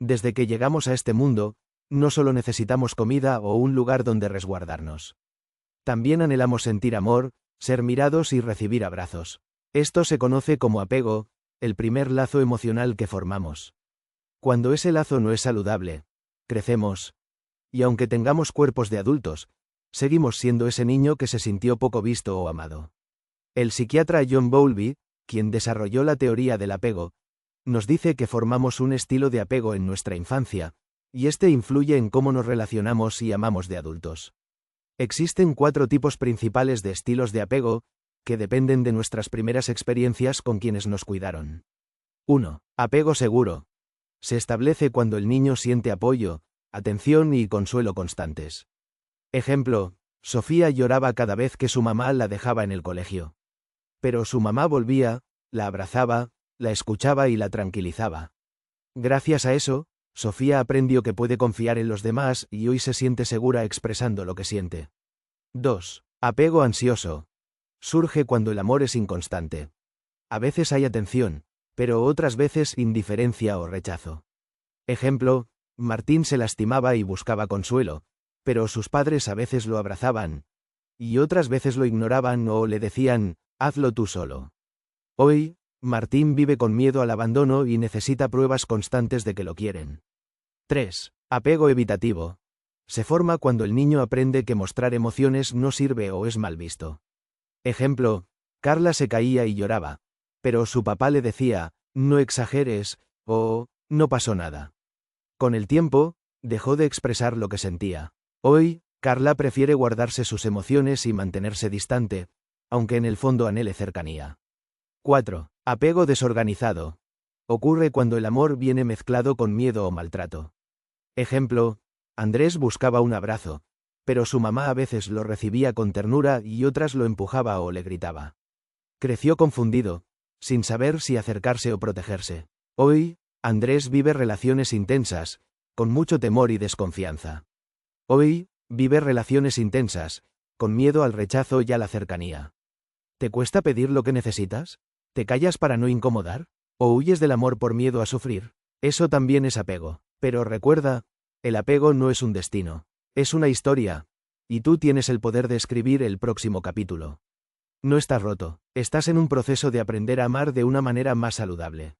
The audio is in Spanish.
Desde que llegamos a este mundo, no solo necesitamos comida o un lugar donde resguardarnos. También anhelamos sentir amor, ser mirados y recibir abrazos. Esto se conoce como apego, el primer lazo emocional que formamos. Cuando ese lazo no es saludable, crecemos. Y aunque tengamos cuerpos de adultos, seguimos siendo ese niño que se sintió poco visto o amado. El psiquiatra John Bowlby, quien desarrolló la teoría del apego, nos dice que formamos un estilo de apego en nuestra infancia, y este influye en cómo nos relacionamos y amamos de adultos. Existen 4 tipos principales de estilos de apego, que dependen de nuestras primeras experiencias con quienes nos cuidaron. 1. Apego seguro. Se establece cuando el niño siente apoyo, atención y consuelo constantes. Ejemplo, Sofía lloraba cada vez que su mamá la dejaba en el colegio. Pero su mamá volvía, la abrazaba, la escuchaba y la tranquilizaba. Gracias a eso, Sofía aprendió que puede confiar en los demás y hoy se siente segura expresando lo que siente. 2. Apego ansioso. Surge cuando el amor es inconstante. A veces hay atención, pero otras veces indiferencia o rechazo. Ejemplo, Martín se lastimaba y buscaba consuelo, pero sus padres a veces lo abrazaban, y otras veces lo ignoraban o le decían, hazlo tú solo. Hoy, Martín vive con miedo al abandono y necesita pruebas constantes de que lo quieren. 3. Apego evitativo. Se forma cuando el niño aprende que mostrar emociones no sirve o es mal visto. Ejemplo, Carla se caía y lloraba, pero su papá le decía, no exageres, o, no pasó nada. Con el tiempo, dejó de expresar lo que sentía. Hoy, Carla prefiere guardarse sus emociones y mantenerse distante, aunque en el fondo anhele cercanía. 4. Apego desorganizado. Ocurre cuando el amor viene mezclado con miedo o maltrato. Ejemplo, Andrés buscaba un abrazo, pero su mamá a veces lo recibía con ternura y otras lo empujaba o le gritaba. Creció confundido, sin saber si acercarse o protegerse. Hoy, Andrés vive relaciones intensas, con mucho temor y desconfianza. Hoy, vive relaciones intensas, con miedo al rechazo y a la cercanía. ¿Te cuesta pedir lo que necesitas? ¿Te callas para no incomodar? ¿O huyes del amor por miedo a sufrir? Eso también es apego. Pero recuerda, el apego no es un destino. Es una historia. Y tú tienes el poder de escribir el próximo capítulo. No estás roto. Estás en un proceso de aprender a amar de una manera más saludable.